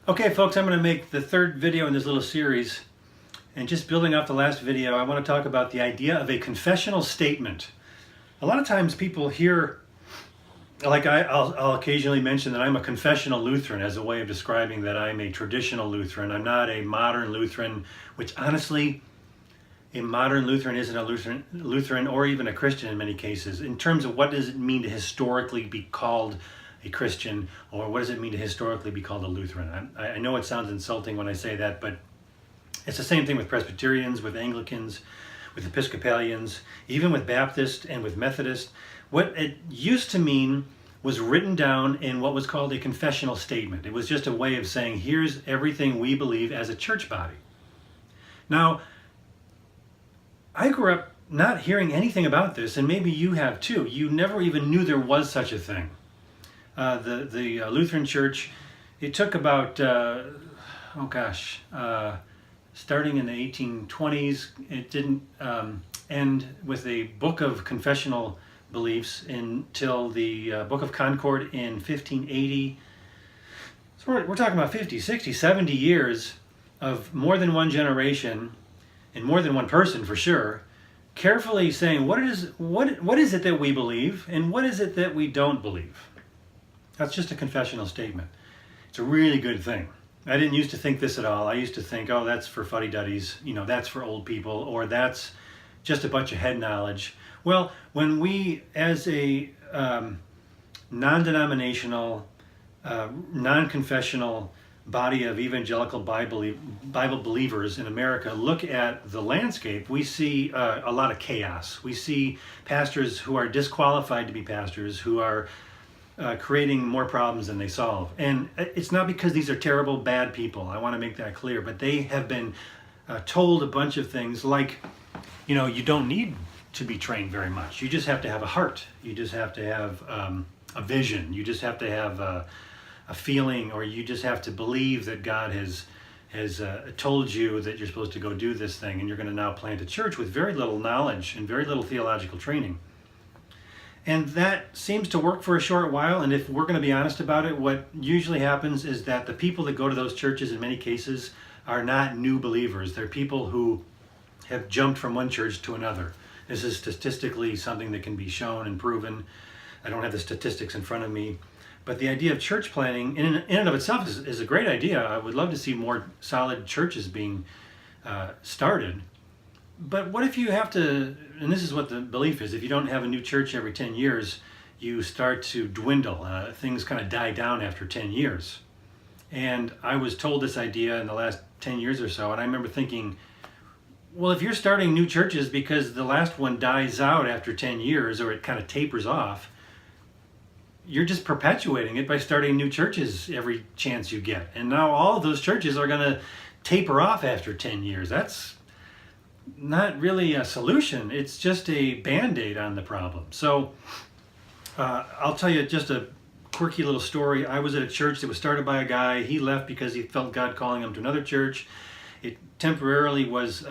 Okay, folks, I'm going to make the third video in this little series. And just building off the last video, I want to talk about the idea of a confessional statement. A lot of times people hear, like I'll occasionally mention that I'm a confessional Lutheran as a way of describing that I'm a traditional Lutheran. I'm not a modern Lutheran, which honestly, a modern Lutheran isn't a Lutheran or even a Christian in many cases. In terms of what does it mean to historically be called a Christian, or what does it mean to historically be called a Lutheran? I know it sounds insulting when I say that, but it's the same thing with Presbyterians, with Anglicans, with Episcopalians, even with Baptist and with Methodist. What it used to mean was written down in what was called a confessional statement. It was just a way of saying, here's everything we believe as a church body. Now, I grew up not hearing anything about this, and maybe you have too. You never even knew there was such a thing. The Lutheran Church, it took about, starting in the 1820s, it didn't end with a book of confessional beliefs until the Book of Concord in 1580. So we're talking about 50, 60, 70 years of more than one generation and more than one person for sure, carefully saying what is it that we believe and what is it that we don't believe. That's just a confessional statement. It's a really good thing. I didn't used to think this at all. I used to think, oh, that's for fuddy-duddies, that's for old people, or that's just a bunch of head knowledge. Well, when we, as a non-denominational, non-confessional body of evangelical Bible believers in America, look at the landscape, we see a lot of chaos. We see pastors who are disqualified to be pastors, who are creating more problems than they solve. And it's not because these are terrible, bad people. I want to make that clear. But they have been told a bunch of things like, you don't need to be trained very much. You just have to have a heart. You just have to have a vision. You just have to have a feeling, or you just have to believe that God has told you that you're supposed to go do this thing, and you're going to now plant a church with very little knowledge and very little theological training. And that seems to work for a short while, and if we're going to be honest about it, what usually happens is that the people that go to those churches in many cases are not new believers. They're people who have jumped from one church to another. This is statistically something that can be shown and proven. I don't have the statistics in front of me. But the idea of church planting in and of itself is a great idea. I would love to see more solid churches being started. But what if you have to, and this is what the belief is, if you don't have a new church every 10 years, you start to dwindle. Things kind of die down after 10 years. And I was told this idea in the last 10 years or so, and I remember thinking, well, if you're starting new churches because the last one dies out after 10 years, or it kind of tapers off, you're just perpetuating it by starting new churches every chance you get. And now all of those churches are going to taper off after 10 years. That's not really a solution. It's just a band-aid on the problem. So I'll tell you just a quirky little story. I was at a church that was started by a guy. He left because he felt God calling him to another church. It temporarily was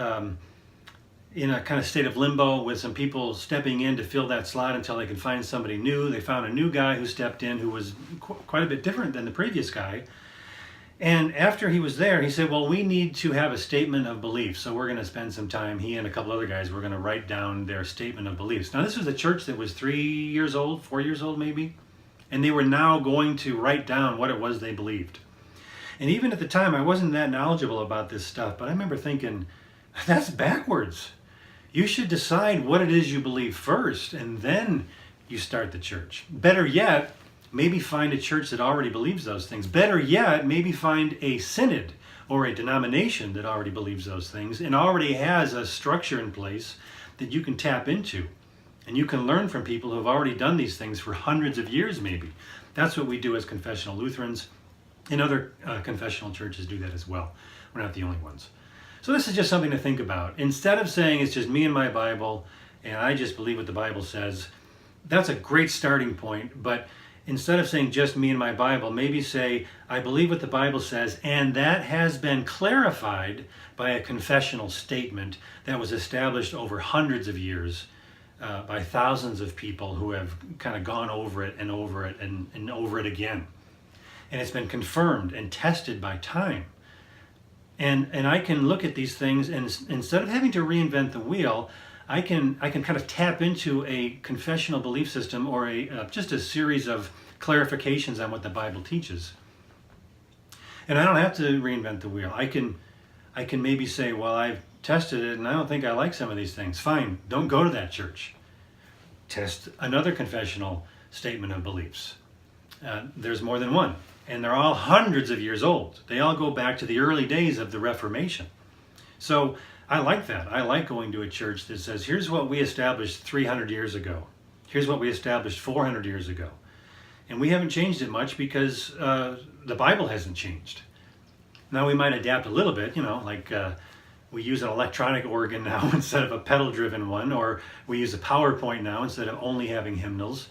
in a kind of state of limbo with some people stepping in to fill that slot until they could find somebody new. They found a new guy who stepped in who was quite a bit different than the previous guy. And after he was there, he said, well, we need to have a statement of belief. So we're going to spend some time, he and a couple other guys were going to write down their statement of beliefs. Now, this was a church that was 3 years old, 4 years old maybe. And they were now going to write down what it was they believed. And even at the time, I wasn't that knowledgeable about this stuff, but I remember thinking, that's backwards. You should decide what it is you believe first, and then you start the church. Better yet, maybe find a church that already believes those things. Better yet, maybe find a synod or a denomination that already believes those things and already has a structure in place that you can tap into. And you can learn from people who have already done these things for hundreds of years maybe. That's what we do as confessional Lutherans, and other confessional churches do that as well. We're not the only ones. So this is just something to think about. Instead of saying it's just me and my Bible and I just believe what the Bible says, that's a great starting point, but instead of saying just me and my Bible, maybe say, I believe what the Bible says, and that has been clarified by a confessional statement that was established over hundreds of years by thousands of people who have kind of gone over it and over it and over it again. and it's been confirmed and tested by time. And I can look at these things, and instead of having to reinvent the wheel, I can kind of tap into a confessional belief system, or just a series of clarifications on what the Bible teaches. And I don't have to reinvent the wheel. I can maybe say, well, I've tested it and I don't think I like some of these things. Fine, don't go to that church. Test another confessional statement of beliefs. There's more than one, and they're all hundreds of years old. They all go back to the early days of the Reformation. So I like that. I like going to a church that says, here's what we established 300 years ago. Here's what we established 400 years ago. And we haven't changed it much because the Bible hasn't changed. Now we might adapt a little bit, like we use an electronic organ now instead of a pedal-driven one, or we use a PowerPoint now instead of only having hymnals.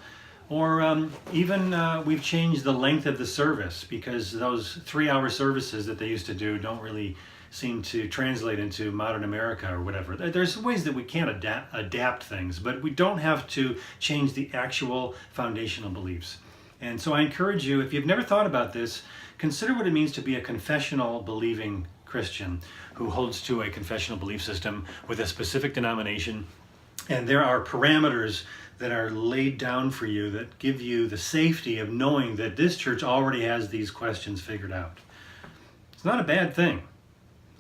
Or even we've changed the length of the service, because those 3-hour services that they used to do don't really seem to translate into modern America or whatever. There's ways that we can adapt things, but we don't have to change the actual foundational beliefs. And so I encourage you, if you've never thought about this, consider what it means to be a confessional believing Christian who holds to a confessional belief system with a specific denomination. And there are parameters that are laid down for you that give you the safety of knowing that this church already has these questions figured out. It's not a bad thing.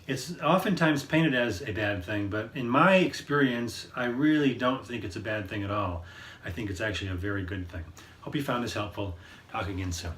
It's oftentimes painted as a bad thing, but in my experience, I really don't think it's a bad thing at all. I think it's actually a very good thing. Hope you found this helpful. Talk again soon.